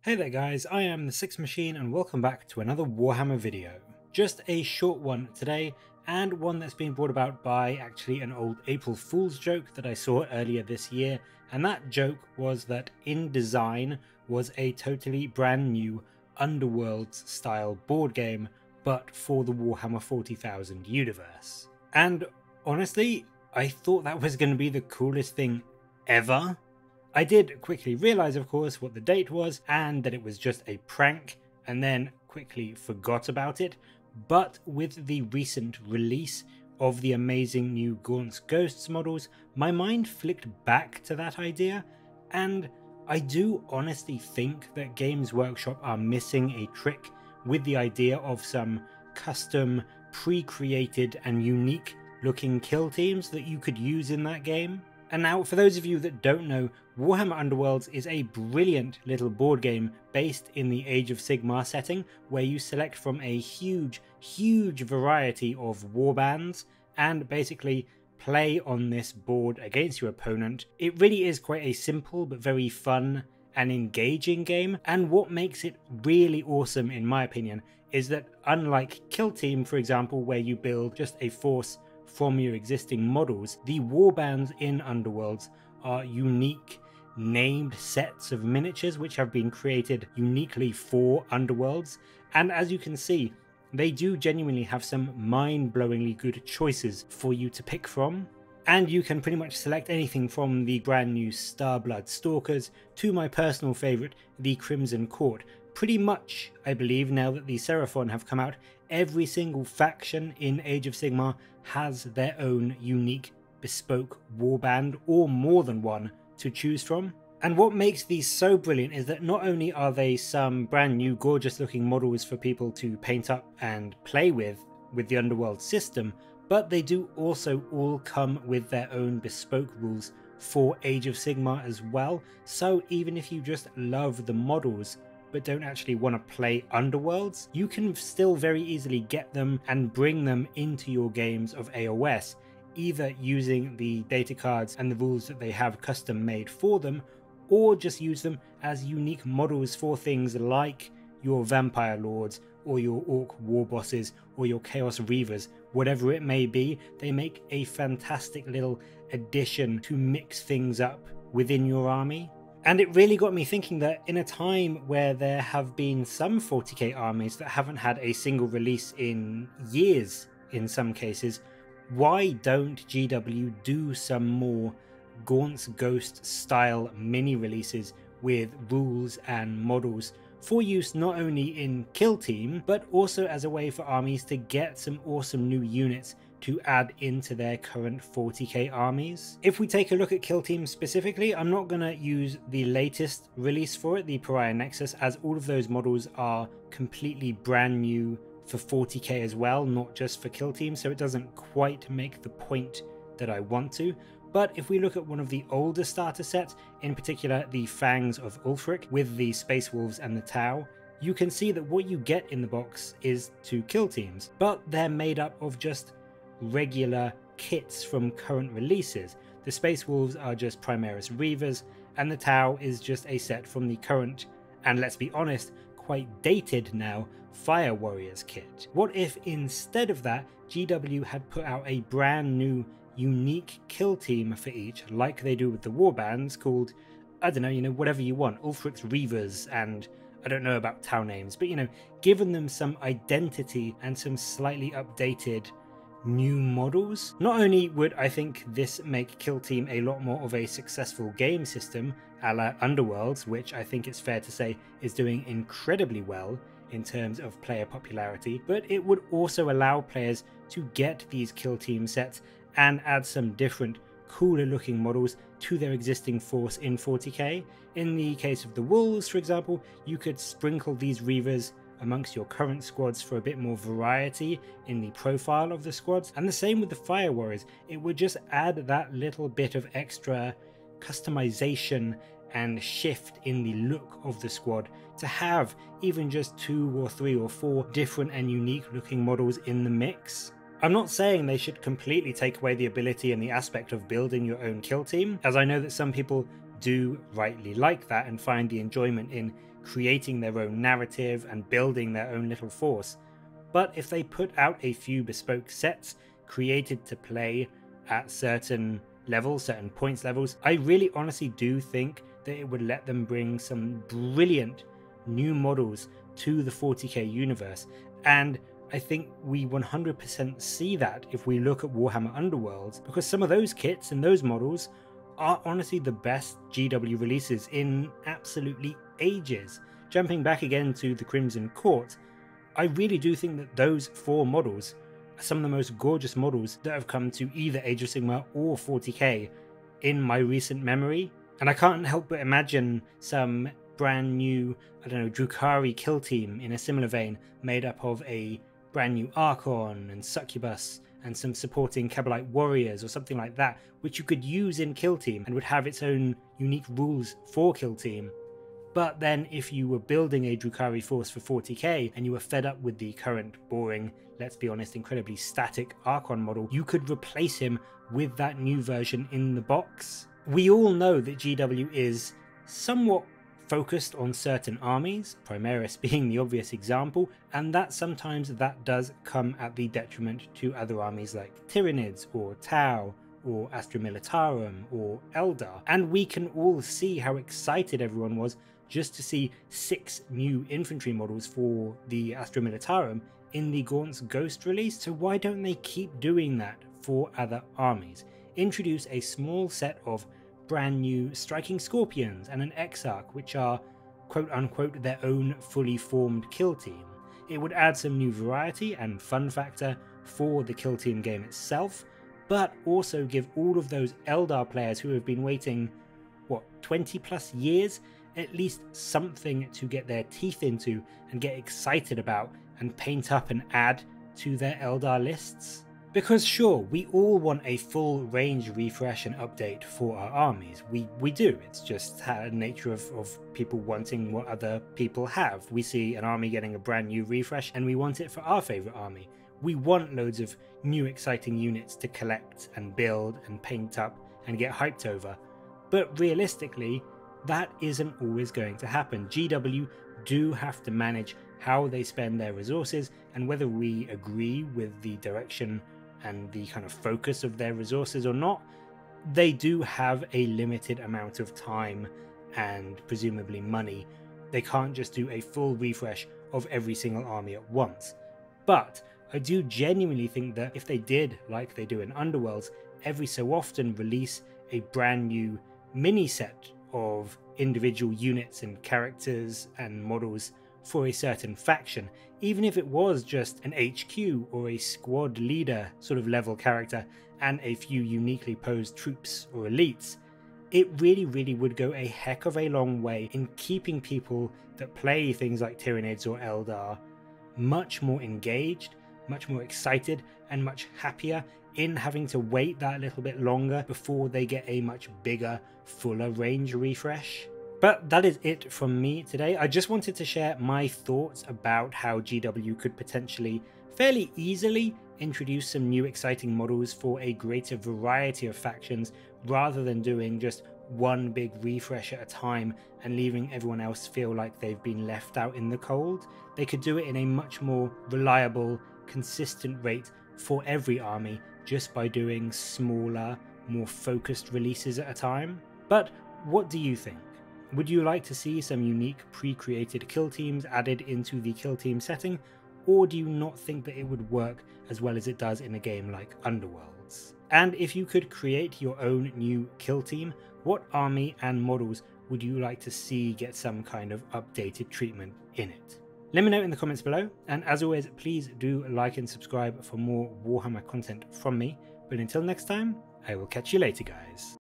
Hey there guys, I am the Six Machine and welcome back to another Warhammer video. Just a short one today, and one that's been brought about by actually an old April Fool's joke that I saw earlier this year, and that joke was that In Design was a totally brand new Underworlds style board game, but for the Warhammer 40,000 universe. And honestly, I thought that was going to be the coolest thing ever. I did quickly realise, of course, what the date was and that it was just a prank, and then quickly forgot about it. But with the recent release of the amazing new Gaunt's Ghosts models, my mind flicked back to that idea, and I do honestly think that Games Workshop are missing a trick with the idea of some custom, pre-created and unique looking kill teams that you could use in that game. And now, for those of you that don't know, Warhammer Underworlds is a brilliant little board game based in the Age of Sigmar setting, where you select from a huge variety of warbands and basically play on this board against your opponent. It really is quite a simple but very fun and engaging game, and what makes it really awesome in my opinion is that unlike Killteam, for example, where you build just a force from your existing models, the warbands in Underworlds are unique named sets of miniatures which have been created uniquely for Underworlds, and as you can see, they do genuinely have some mind-blowingly good choices for you to pick from. And you can pretty much select anything from the brand new Starblood Stalkers to my personal favourite, the Crimson Court. Pretty much, I believe, now that the Seraphon have come out, every single faction in Age of Sigmar has their own unique bespoke warband, or more than one, to choose from. And what makes these so brilliant is that not only are they some brand new gorgeous looking models for people to paint up and play with the Underworld system, but they do also all come with their own bespoke rules for Age of Sigmar as well. So even if you just love the models but don't actually want to play Underworlds, you can still very easily get them and bring them into your games of AOS, either using the data cards and the rules that they have custom made for them, or just use them as unique models for things like your Vampire Lords, or your Orc War Bosses, or your Chaos Reavers, whatever it may be. They make a fantastic little addition to mix things up within your army. And it really got me thinking that in a time where there have been some 40k armies that haven't had a single release in years in some cases, why don't GW do some more Gaunt's Ghost style mini releases with rules and models for use not only in Killteam, but also as a way for armies to get some awesome new units to add into their current 40k armies. If we take a look at Killteam specifically, I'm not going to use the latest release for it, the Pariah Nexus, as all of those models are completely brand new for 40k as well, not just for Killteam, so it doesn't quite make the point that I want to. But if we look at one of the older starter sets, in particular the Fangs of Ulfric with the Space Wolves and the Tau, you can see that what you get in the box is 2 Killteams, but they're made up of just regular kits from current releases. The Space Wolves are just Primaris Reavers, and the Tau is just a set from the current, and let's be honest, quite dated now, Fire Warriors kit. What if instead of that, GW had put out a brand new unique kill team for each, like they do with the Warbands, called, I don't know, whatever you want, Ulfric's Reavers, and I don't know about Tau names, but given them some identity and some slightly updated new models. Not only would I think this make Killteam a lot more of a successful game system a la Underworlds, which I think it's fair to say is doing incredibly well in terms of player popularity, but it would also allow players to get these Killteam sets and add some different, cooler looking models to their existing force in 40k. In the case of the Wolves, for example, you could sprinkle these Reavers amongst your current squads for a bit more variety in the profile of the squads, and the same with the Fire Warriors. It would just add that little bit of extra customization and shift in the look of the squad to have even just 2 or 3 or 4 different and unique looking models in the mix. I'm not saying they should completely take away the ability and the aspect of building your own kill team, as I know that some people do rightly like that and find the enjoyment in creating their own narrative and building their own little force. But if they put out a few bespoke sets created to play at certain levels, certain points levels, I really honestly do think that it would let them bring some brilliant new models to the 40k universe. And I think we 100% see that if we look at Warhammer Underworlds, because some of those kits and those models are honestly the best GW releases in absolutely ages. Jumping back again to the Crimson Court, I really do think that those 4 models are some of the most gorgeous models that have come to either Age of Sigmar or 40k in my recent memory. And I can't help but imagine some brand new, I don't know, Drukhari Killteam in a similar vein, made up of a brand new Archon and Succubus and some supporting Kabbalite warriors or something like that, which you could use in Killteam and would have its own unique rules for Killteam. But then if you were building a Drukhari force for 40k and you were fed up with the current boring, let's be honest, incredibly static Archon model, you could replace him with that new version in the box. We all know that GW is somewhat focused on certain armies, Primaris being the obvious example, and that sometimes that does come at the detriment to other armies like Tyranids or Tau or Astra Militarum or Eldar. And we can all see how excited everyone was just to see 6 new infantry models for the Astra Militarum in the Gaunt's Ghost release. So why don't they keep doing that for other armies? Introduce a small set of brand new Striking Scorpions and an Exarch, which are quote unquote their own fully formed kill team. It would add some new variety and fun factor for the kill team game itself, but also give all of those Eldar players who have been waiting, what, 20 plus years, at least something to get their teeth into and get excited about and paint up and add to their Eldar lists. Because sure, we all want a full range refresh and update for our armies. We do. It's just the nature of people wanting what other people have. We see an army getting a brand new refresh and we want it for our favourite army. We want loads of new exciting units to collect and build and paint up and get hyped over. But realistically, that isn't always going to happen. GW do have to manage how they spend their resources, and whether we agree with the direction and the kind of focus of their resources or not, they do have a limited amount of time and presumably money. They can't just do a full refresh of every single army at once. But I do genuinely think that if they did, like they do in Underworlds, every so often release a brand new mini set of individual units and characters and models for a certain faction, even if it was just an HQ or a squad leader sort of level character and a few uniquely posed troops or elites, it really would go a heck of a long way in keeping people that play things like Tyranids or Eldar much more engaged, much more excited, and much happier in having to wait that little bit longer before they get a much bigger, fuller range refresh. But that is it from me today. I just wanted to share my thoughts about how GW could potentially fairly easily introduce some new exciting models for a greater variety of factions, rather than doing just one big refresh at a time and leaving everyone else feel like they've been left out in the cold. They could do it in a much more reliable, consistent rate for every army, just by doing smaller, more focused releases at a time. But what do you think? Would you like to see some unique pre-created kill teams added into the kill team setting, or do you not think that it would work as well as it does in a game like Underworlds? And if you could create your own new kill team, what army and models would you like to see get some kind of updated treatment in it? Let me know in the comments below, and as always, please do like and subscribe for more Warhammer content from me. But until next time, I will catch you later, guys.